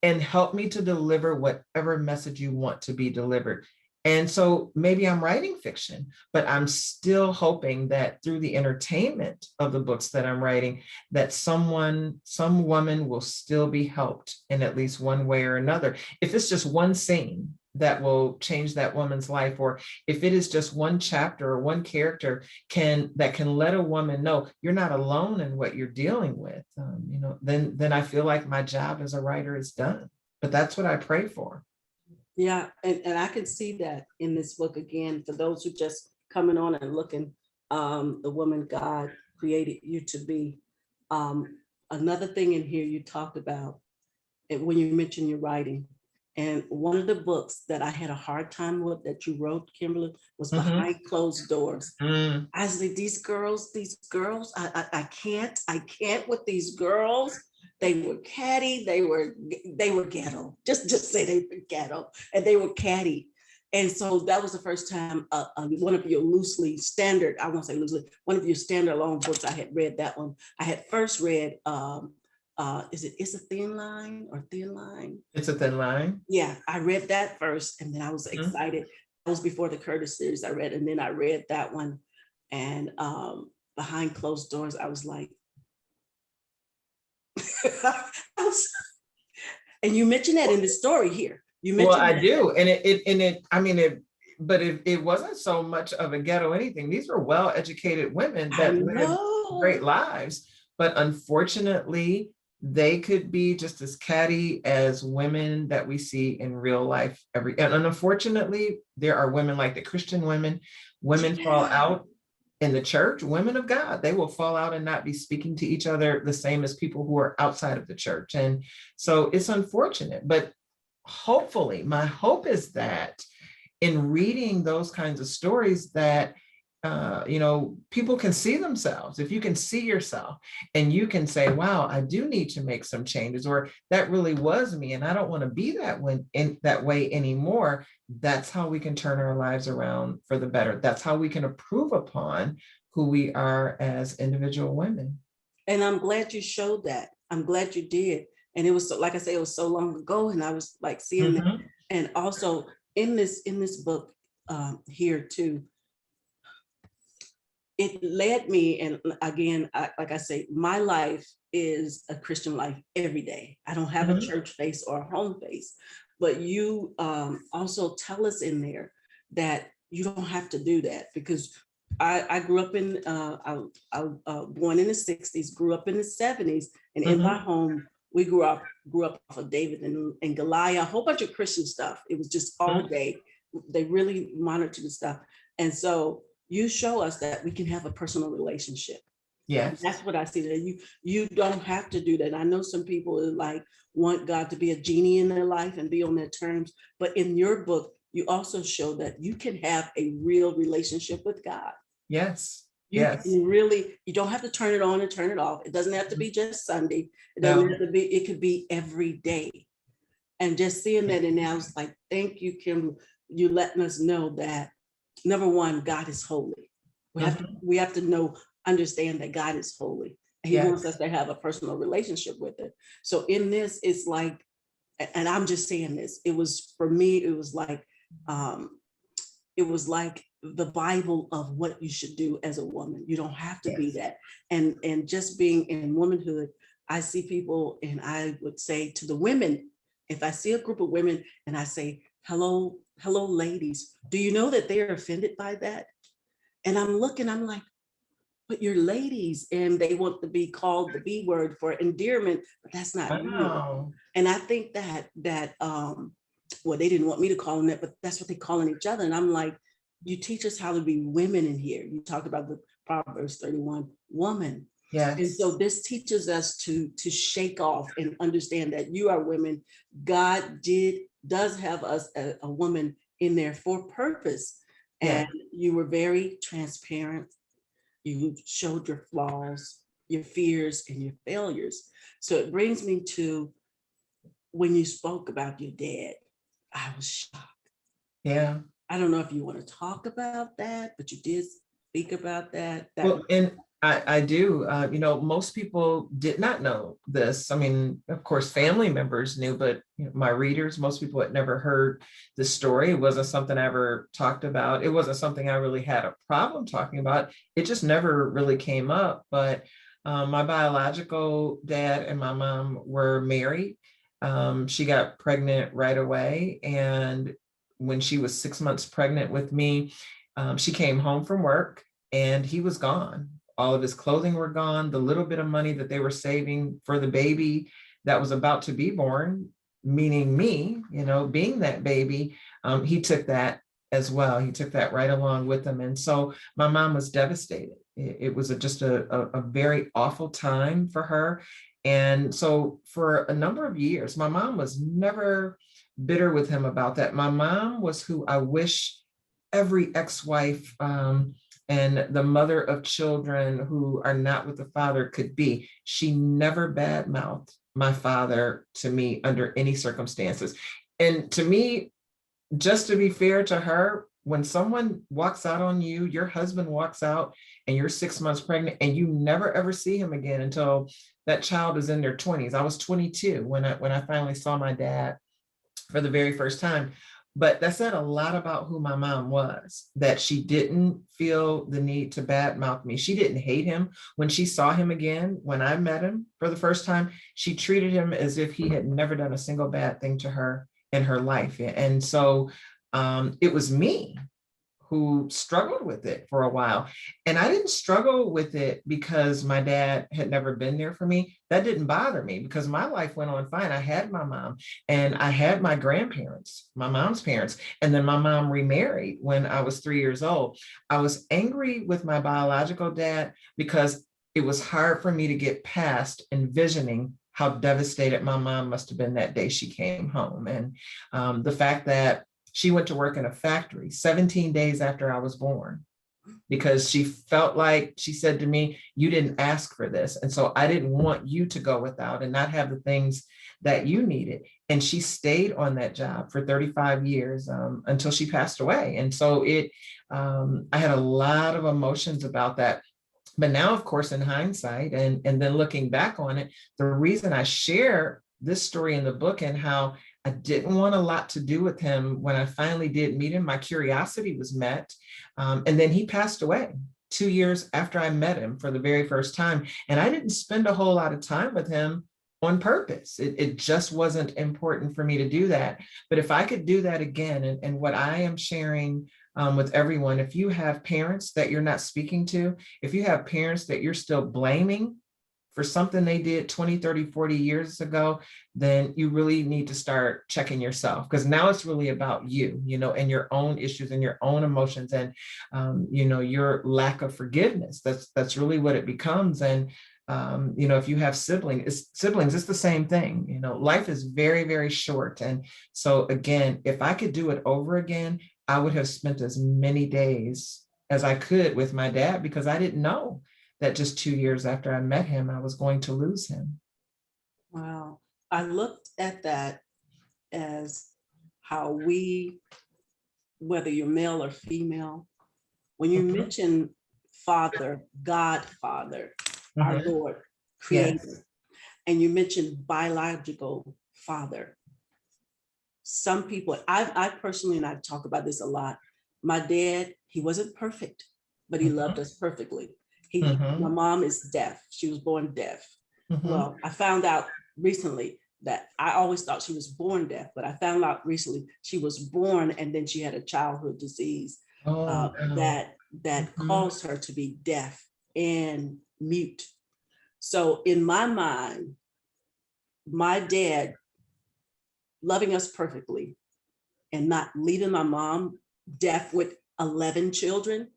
[SPEAKER 2] and help me to deliver whatever message you want to be delivered. And so maybe I'm writing fiction, but I'm still hoping that through the entertainment of the books that I'm writing, that some woman will still be helped in at least one way or another. If it's just one scene that will change that woman's life, or if it is just one chapter or one character that can let a woman know you're not alone in what you're dealing with, then I feel like my job as a writer is done. But that's what I pray for.
[SPEAKER 1] Yeah, and I can see that in this book again, for those who just coming on and looking, the woman God created you to be. Another thing in here you talked about, and when you mentioned your writing, and one of the books that I had a hard time with that you wrote, Kimberla, was Behind Closed Doors. I said, these girls, I can't with these girls. They were catty, they were ghetto. Just say they were ghetto, and they were catty. And so that was the first time one of your loosely standard, I won't say loosely, one of your standalone books, I had read that one. I had first read, It's a Thin Line or Thin Line?
[SPEAKER 2] It's a Thin Line.
[SPEAKER 1] Yeah, I read that first, and then I was excited. That was before the Curtis series I read, and then I read that one. And Behind Closed Doors, I was like, and you mentioned that in the story here. You mentioned
[SPEAKER 2] I do, and it wasn't so much of a ghetto anything. These were well-educated women that led great lives, but unfortunately, they could be just as catty as women that we see in real life and unfortunately, there are women like the Christian women fall out in the church, women of God, they will fall out and not be speaking to each other the same as people who are outside of the church. And so it's unfortunate, but hopefully, my hope is that in reading those kinds of stories that people can see themselves. If you can see yourself and you can say, wow, I do need to make some changes, or that really was me and I don't want to be that way anymore. That's how we can turn our lives around for the better. That's how we can improve upon who we are as individual women.
[SPEAKER 1] And I'm glad you showed that. I'm glad you did. And it was so, like I say, it was so long ago, and I was like seeing that. And also in this book here too, it led me, and again, like I say, my life is a Christian life every day. I don't have a church face or a home face, but you also tell us in there that you don't have to do that, because I grew up in, I born in the 60s, grew up in the 70s, and in my home, we grew up off of David and Goliath, a whole bunch of Christian stuff. It was just all day. They really monitored the stuff. And so you show us that we can have a personal relationship.
[SPEAKER 2] Yes.
[SPEAKER 1] That's what I see, that you don't have to do that. I know some people like want God to be a genie in their life and be on their terms, but in your book, you also show that you can have a real relationship with God.
[SPEAKER 2] Yes.
[SPEAKER 1] You can really, you don't have to turn it on and turn it off. It doesn't have to be just Sunday. It doesn't have to be, it could be every day. And just seeing that, and I was like, thank you, Kim, you letting us know that, number one, God is holy. We have to understand that God is holy. And he wants us to have a personal relationship with it. So in this, it's like, and I'm just saying this, it was, for me, it was like the Bible of what you should do as a woman. You don't have to be that. And just being in womanhood, I see people, and I would say to the women, if I see a group of women and I say, hello, ladies, do you know that they're offended by that? And I'm like, but you're ladies, and they want to be called the B word for endearment, but that's not real. And I think that well, they didn't want me to call them that, but that's what they're calling each other. And I'm like, you teach us how to be women in here. You talk about the Proverbs 31 woman.
[SPEAKER 2] Yes.
[SPEAKER 1] And so this teaches us to shake off and understand that you are women. God does have us a woman in there for purpose. And you were very transparent. You showed your flaws, your fears, and your failures. So it brings me to when you spoke about your dad, I was shocked.
[SPEAKER 2] Yeah.
[SPEAKER 1] I don't know if you want to talk about that, but you did speak about that.
[SPEAKER 2] Well, and I do, most people did not know this. I mean, of course, family members knew, but my readers, most people had never heard the story. It wasn't something I ever talked about. It wasn't something I really had a problem talking about. It just never really came up. But my biological dad and my mom were married. She got pregnant right away. And when she was 6 months pregnant with me, she came home from work and he was gone. All of his clothing were gone. The little bit of money that they were saving for the baby that was about to be born, meaning me, being that baby, he took that as well. He took that right along with him. And so my mom was devastated. It was just a very awful time for her. And so for a number of years, my mom was never bitter with him about that. My mom was who I wish every ex-wife and the mother of children who are not with the father could be. She never badmouthed my father to me under any circumstances. And to me, just to be fair to her, when someone walks out on you, your husband walks out and you're 6 months pregnant and you never ever see him again until that child is in their 20s. I was 22 when I finally saw my dad for the very first time. But that said a lot about who my mom was, that she didn't feel the need to badmouth me. She didn't hate him. When she saw him again, when I met him for the first time, she treated him as if he had never done a single bad thing to her in her life. And so it was me who struggled with it for a while. And I didn't struggle with it because my dad had never been there for me. That didn't bother me because my life went on fine. I had my mom and I had my grandparents, my mom's parents, and then my mom remarried when I was 3 years old. I was angry with my biological dad because it was hard for me to get past envisioning how devastated my mom must have been that day she came home. And the fact that she went to work in a factory 17 days after I was born because she felt like, she said to me, you didn't ask for this. And so I didn't want you to go without and not have the things that you needed. And she stayed on that job for 35 years until she passed away. And so I had a lot of emotions about that. But now, of course, in hindsight, and then looking back on it, the reason I share this story in the book and how I didn't want a lot to do with him when I finally did meet him, my curiosity was met. And then he passed away 2 years after I met him for the very first time. And I didn't spend a whole lot of time with him on purpose. It just wasn't important for me to do that. But if I could do that again, and what I am sharing with everyone, if you have parents that you're not speaking to, if you have parents that you're still blaming for something they did 20, 30, 40 years ago, then you really need to start checking yourself, because now it's really about you, and your own issues and your own emotions and, your lack of forgiveness. That's really what it becomes. And, if you have siblings, it's the same thing. Life is very, very short. And so again, if I could do it over again, I would have spent as many days as I could with my dad, because I didn't know that just 2 years after I met him, I was going to lose him.
[SPEAKER 1] Wow. I looked at that as how whether you're male or female, when you mention Father, God, Father, our Lord, Creator,
[SPEAKER 2] Yes.
[SPEAKER 1] and you mentioned biological father, some people, I personally, and I talk about this a lot, my dad, he wasn't perfect, but he loved us perfectly. My mom is deaf. She was born deaf. Well, I found out recently that I always thought she was born deaf, but I found out recently she was born and then she had a childhood disease that caused her to be deaf and mute. So in my mind, my dad loving us perfectly and not leaving my mom deaf with 11 children,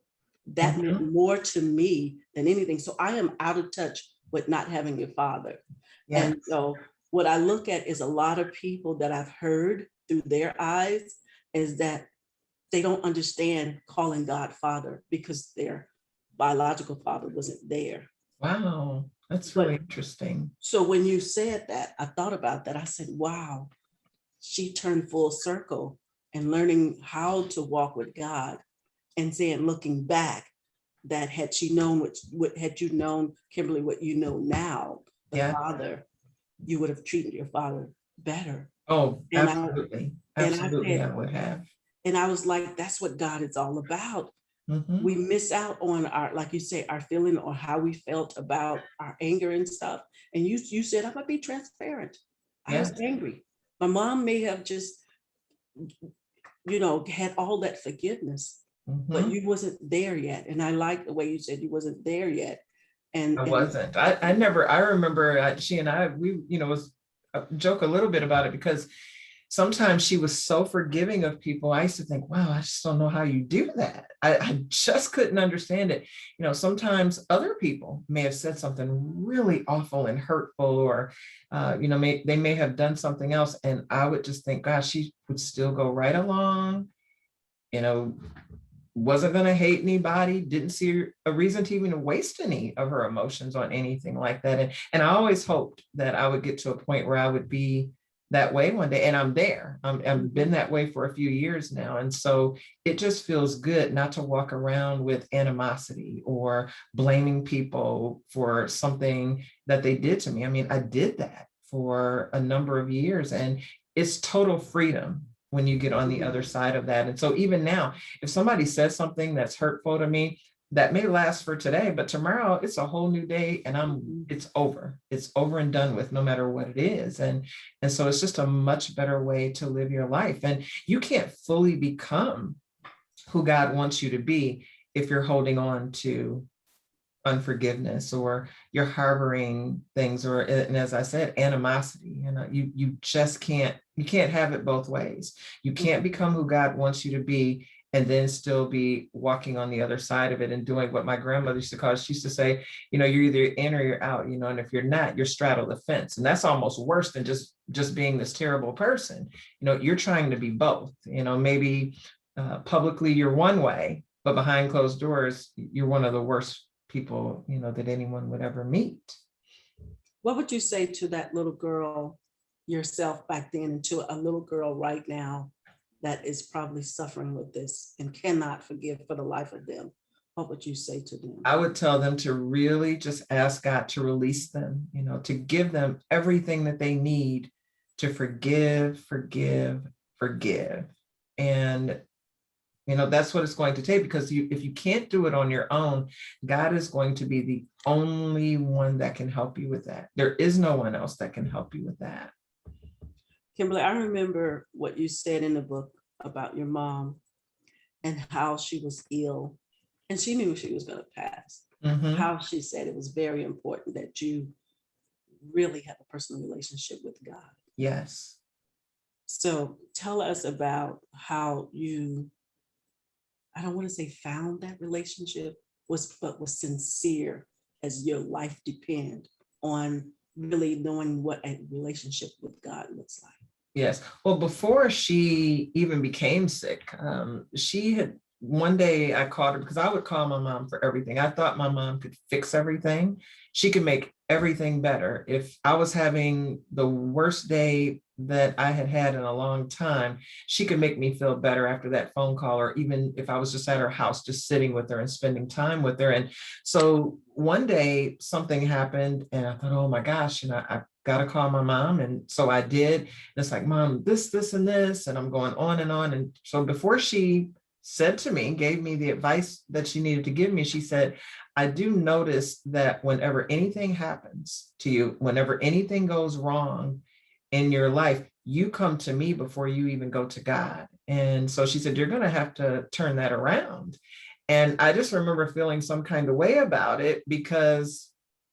[SPEAKER 1] that meant more to me than anything. So I am out of touch with not having a father. Yes. And so what I look at is a lot of people that I've heard through their eyes is that they don't understand calling God Father because their biological father wasn't there.
[SPEAKER 2] Wow, that's really interesting.
[SPEAKER 1] So when you said that, I thought about that. I said, wow, she turned full circle and learning how to walk with God and saying, looking back, that had she known what had you known, Kimberly, what you know now, the Father, you would have treated your father better.
[SPEAKER 2] Oh, and absolutely. Absolutely, I would have.
[SPEAKER 1] And I was like, that's what God is all about. We miss out on our, like you say, our feeling or how we felt about our anger and stuff. And you said, I'm gonna be transparent. I was angry. My mom may have just, had all that forgiveness, but you wasn't there yet. And I like the way you said you wasn't there yet. And
[SPEAKER 2] I wasn't. I remember she and I, we, was joke a little bit about it because sometimes she was so forgiving of people. I used to think, wow, I just don't know how you do that. I just couldn't understand it. Sometimes other people may have said something really awful and hurtful, or, they may have done something else. And I would just think, gosh, she would still go right along, wasn't going to hate anybody, didn't see a reason to even waste any of her emotions on anything like that. And I always hoped that I would get to a point where I would be that way one day. And I'm there. I've been that way for a few years now. And so it just feels good not to walk around with animosity or blaming people for something that they did to me. I mean, I did that for a number of years, and it's total freedom when you get on the other side of that. And so even now, if somebody says something that's hurtful to me, that may last for today, but tomorrow it's a whole new day and it's over and done with, no matter what it is. And so it's just a much better way to live your life. And you can't fully become who God wants you to be if you're holding on to unforgiveness, or you're harboring things, or, and as I said, animosity. You just can't have it both ways. You can't become who God wants you to be and then still be walking on the other side of it and doing what my grandmother used to call, she used to say, you're either in or you're out, and if you're not, you're straddle the fence. And that's almost worse than just being this terrible person. You're trying to be both. Maybe publicly you're one way, but behind closed doors, you're one of the worst people, that anyone would ever meet.
[SPEAKER 1] What would you say to that little girl yourself back then, and to a little girl right now that is probably suffering with this and cannot forgive for the life of them? What would you say to them?
[SPEAKER 2] I would tell them to really just ask God to release them, to give them everything that they need to forgive. And that's what it's going to take, because if you can't do it on your own, God is going to be the only one that can help you with that. There is no one else that can help you with that.
[SPEAKER 1] Kimberly, I remember what you said in the book about your mom and how she was ill and she knew she was going to pass.
[SPEAKER 2] Mm-hmm.
[SPEAKER 1] How she said it was very important that you really have a personal relationship with God.
[SPEAKER 2] Yes.
[SPEAKER 1] So tell us about how you, I don't want to say found that relationship, but was sincere as your life depend on really knowing what a relationship with God looks like.
[SPEAKER 2] Yes. Well, before she even became sick, she had, one day I called her because I would call my mom for everything. I thought my mom could fix everything. She could make everything better. If I was having the worst day that I had had in a long time, she could make me feel better after that phone call, or even if I was just at her house, just sitting with her and spending time with her. And so one day something happened and I thought, oh my gosh, I got to call my mom. And so I did. And it's like, Mom, this, and this, and I'm going on and on. And so before she said to me, gave me the advice that she needed to give me, she said, I do notice that whenever anything happens to you, whenever anything goes wrong in your life, you come to me before you even go to God. And so she said, you're going to have to turn that around. And I just remember feeling some kind of way about it, because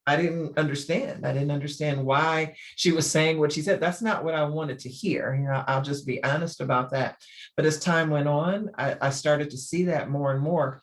[SPEAKER 2] I didn't understand. I didn't understand why she was saying what she said. That's not what I wanted to hear. I'll just be honest about that. But as time went on, I started to see that more and more.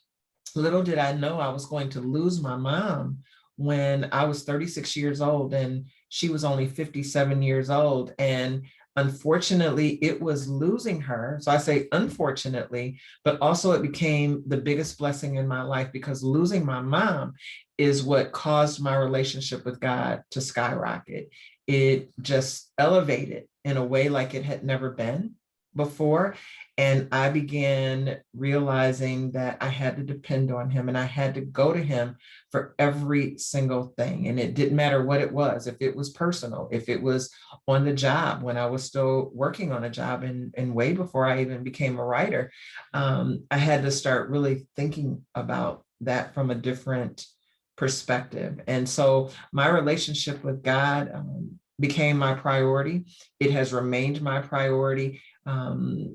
[SPEAKER 2] Little did I know I was going to lose my mom when I was 36 years old and she was only 57 years old. And unfortunately, it was losing her. So I say unfortunately, but also it became the biggest blessing in my life, because losing my mom is what caused my relationship with God to skyrocket. It just elevated in a way like it had never been before. And I began realizing that I had to depend on him, and I had to go to him for every single thing. And it didn't matter what it was, if it was personal, if it was on the job, when I was still working on a job, and way before I even became a writer, I had to start really thinking about that from a different perspective. And so my relationship with God became my priority. It has remained my priority.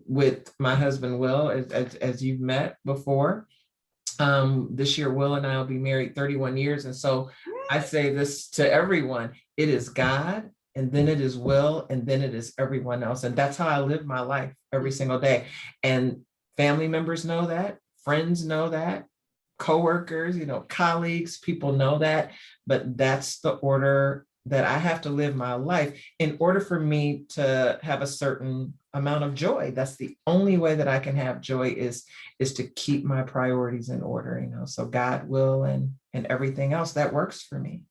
[SPEAKER 2] With my husband, Will, as you've met before. This year, Will and I will be married 31 years. And so I say this to everyone, it is God, and then it is Will, and then it is everyone else. And that's how I live my life every single day. And family members know that, friends know that, coworkers, colleagues, people know that, but that's the order that I have to live my life in order for me to have a certain amount of joy. That's the only way that I can have joy is to keep my priorities in order, so God, will, and everything else that works for me.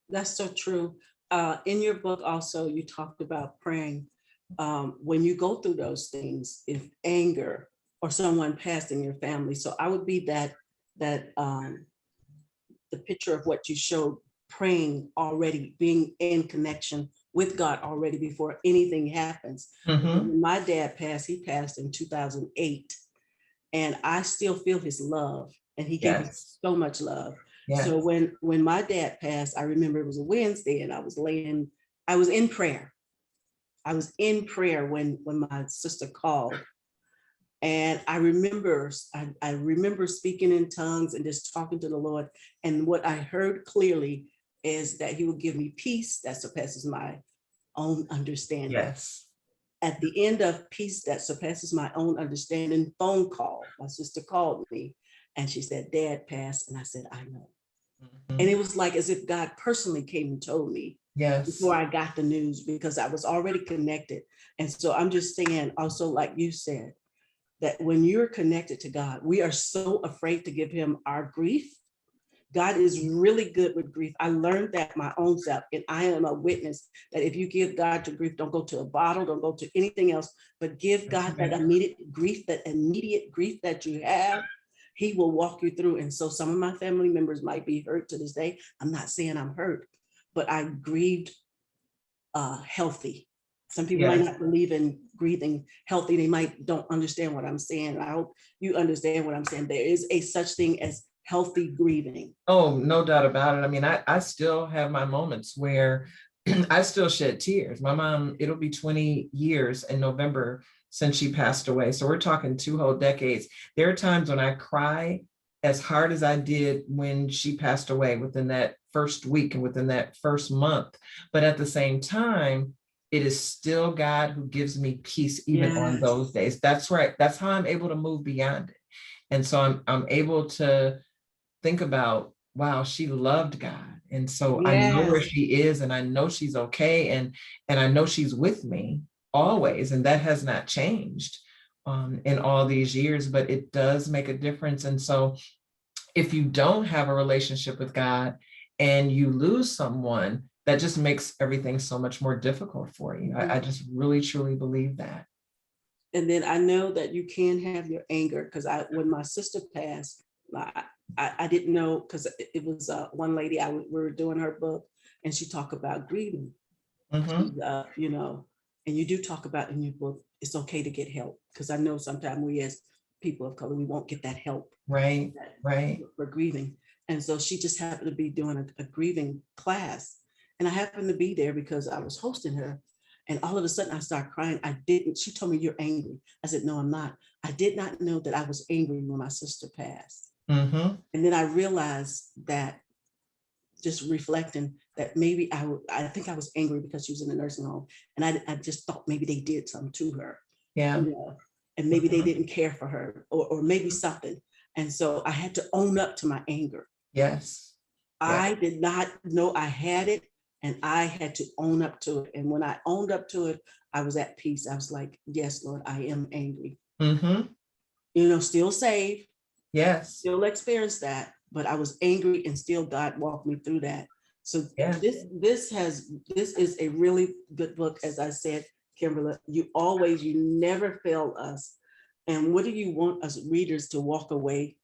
[SPEAKER 1] That's so true. In your book also, you talked about praying when you go through those things, if anger or someone passed in your family. So I would be that the picture of what you showed, praying already, being in connection with God already before anything happens.
[SPEAKER 2] Mm-hmm.
[SPEAKER 1] When my dad passed, he passed in 2008, and I still feel his love, and he gave me so much love. Yes. So when my dad passed, I remember it was a Wednesday, and I was in prayer. I was in prayer when my sister called, And I remember speaking in tongues and just talking to the Lord. And what I heard clearly is that he will give me peace that surpasses my own understanding.
[SPEAKER 2] Yes.
[SPEAKER 1] At the end of peace that surpasses my own understanding, phone call, my sister called me and she said, Dad passed. And I said, I know. And it was like as if God personally came and told me before I got the news, because I was already connected. And so I'm just saying also, like you said, that when you're connected to God, we are so afraid to give him our grief. God is really good with grief. I learned that my own self, and I am a witness that if you give God to grief, don't go to a bottle, don't go to anything else, but give God that immediate grief that you have. He will walk you through. And so some of my family members might be hurt to this day. I'm not saying I'm hurt, but I grieved healthy. Some people might not believe in grieving healthy. They might don't understand what I'm saying. I hope you understand what I'm saying. There is a such thing as healthy grieving.
[SPEAKER 2] Oh, no doubt about it. I mean, I still have my moments where I still shed tears. My mom, it'll be 20 years in November since she passed away. So we're talking 2 whole decades. There are times when I cry as hard as I did when she passed away within that first week and within that first month. But at the same time, it is still God who gives me peace even on those days. That's right. That's how I'm able to move beyond it. And so I'm able to think about, wow, she loved God. And so I know where she is, and I know she's okay. And I know she's with me always. And that has not changed in all these years, but it does make a difference. And so if you don't have a relationship with God and you lose someone, that just makes everything so much more difficult for you. I just really, truly believe that.
[SPEAKER 1] And then I know that you can have your anger, because when my sister passed, I didn't know, because it was one lady, we were doing her book, and she talked about grieving. You know, and you do talk about in your book, it's okay to get help, because I know sometimes we as people of color, we won't get that help.
[SPEAKER 2] Right.
[SPEAKER 1] For grieving. And so she just happened to be doing a grieving class. And I happened to be there because I was hosting her. And all of a sudden I started crying. She told me, you're angry. I said, no, I'm not. I did not know that I was angry when my sister passed. And then I realized that, just reflecting, that maybe I think I was angry because she was in a nursing home. And I just thought maybe they did something to her. You know, and maybe they didn't care for her, or maybe something. And so I had to own up to my anger. I did not know I had it, and I had to own up to it. And when I owned up to it, I was at peace. I was like, yes, Lord, I am angry. You know, still saved. Still experience that, but I was angry, and still God walked me through that. So this is a really good book. As I said, Kimberla, you never fail us. And what do you want us readers to walk away?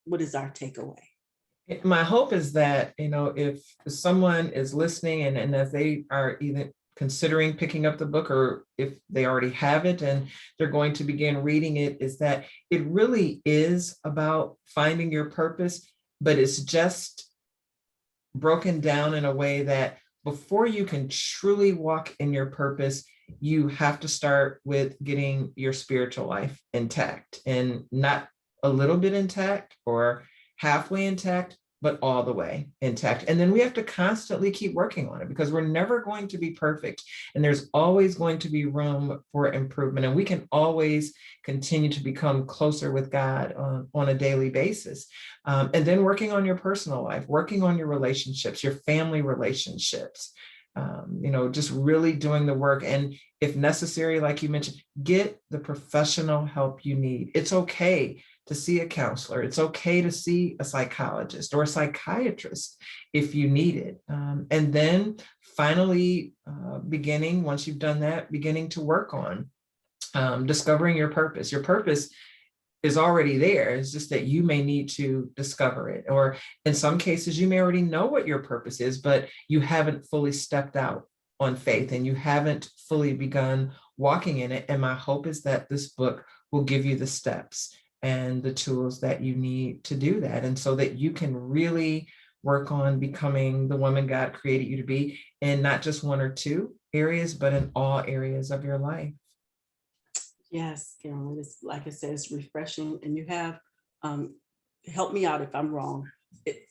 [SPEAKER 1] What is our takeaway?
[SPEAKER 2] My hope is that, you know, if someone is listening and as they are either considering picking up the book, or if they already have it and they're going to begin reading it, is that it really is about finding your purpose, but it's just broken down in a way that before you can truly walk in your purpose, you have to start with getting your spiritual life intact, and not a little bit intact or halfway intact, but all the way intact. And then we have to constantly keep working on it, because we're never going to be perfect. And there's always going to be room for improvement. And we can always continue to become closer with God on a daily basis. And then working on your personal life, working on your relationships, your family relationships, you know, just really doing the work. And if necessary, like you mentioned, get the professional help you need. It's okay to see a counselor. It's okay to see a psychologist or a psychiatrist if you need it. And then finally, once you've done that, beginning to work on discovering your purpose. Your purpose is already there. It's just that you may need to discover it. Or in some cases, you may already know what your purpose is, but you haven't fully stepped out on faith and you haven't fully begun walking in it. And my hope is that this book will give you the steps and the tools that you need to do that. And so that you can really work on becoming the woman God created you to be in not just one or two areas, but in all areas of your life.
[SPEAKER 1] Yes, Carolyn, it's like I said, it's refreshing, and you have, help me out if I'm wrong.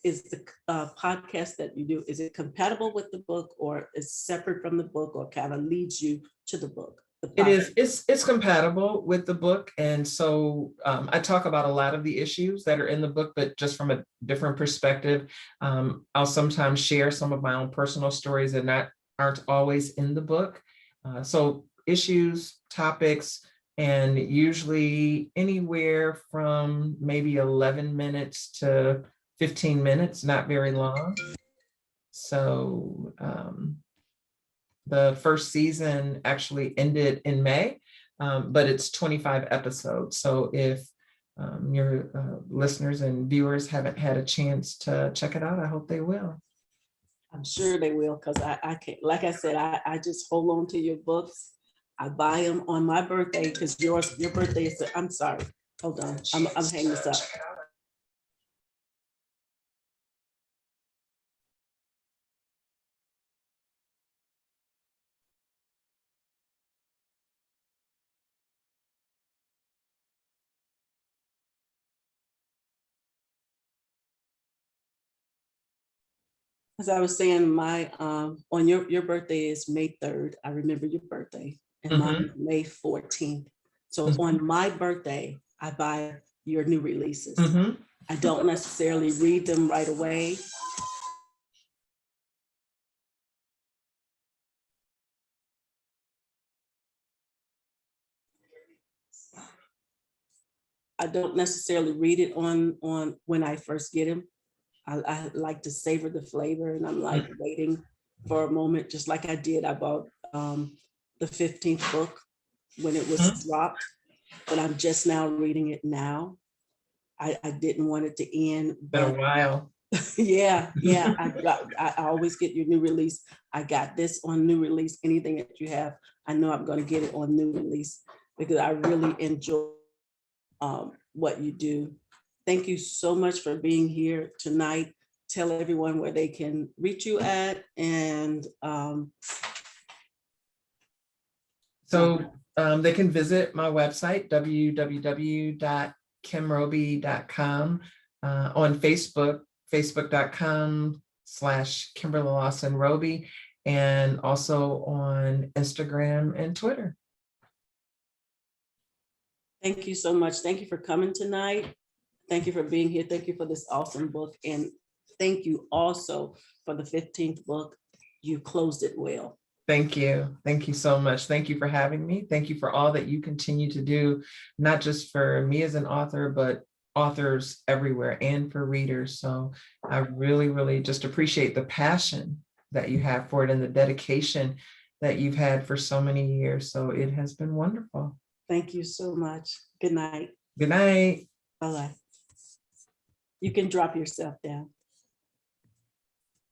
[SPEAKER 1] Is the podcast that you do, is it compatible with the book, or is separate from the book, or kind of leads you to the book?
[SPEAKER 2] It is, it's compatible with the book. And so I talk about a lot of the issues that are in the book, but just from a different perspective. I'll sometimes share some of my own personal stories that aren't always in the book. So issues, topics, and usually anywhere from maybe 11 minutes to 15 minutes, not very long. So the first season actually ended in May, but it's 25 episodes. So if your listeners and viewers haven't had a chance to check it out, I hope they will.
[SPEAKER 1] I'm sure they will, because I can't, like I said, I just hold on to your books. I buy them on my birthday, because your birthday is, I'm sorry, hold on, I'm hanging this up. As I was saying, my on your birthday is May 3rd. I remember your birthday, and mine is May 14th. So on my birthday, I buy your new releases. I don't necessarily read them right away. I don't necessarily read it on when I first get them. I like to savor the flavor, and I'm like waiting for a moment, just like I did. I bought the 15th book when it was dropped, but I'm just now reading it now. I didn't want it to end.
[SPEAKER 2] Been a while.
[SPEAKER 1] Yeah. I always get your new release. I got this on new release. Anything that you have, I know I'm going to get it on new release, because I really enjoy what you do. Thank you so much for being here tonight. Tell everyone where they can reach you at, and
[SPEAKER 2] so they can visit my website, www.kimroby.com, on Facebook, facebook.com/Kimberla Lawson Roby, and also on Instagram and Twitter.
[SPEAKER 1] thank you so much. Thank you for coming tonight. Thank you for being here. Thank you for this awesome book. And thank you also for the 15th book. You closed it well.
[SPEAKER 2] Thank you. Thank you so much. Thank you for having me. Thank you for all that you continue to do, not just for me as an author, but authors everywhere, and for readers. So I really, really just appreciate the passion that you have for it, and the dedication that you've had for so many years. So it has been wonderful.
[SPEAKER 1] Thank you so much. Good night.
[SPEAKER 2] Good night.
[SPEAKER 1] Bye-bye. You can drop yourself down.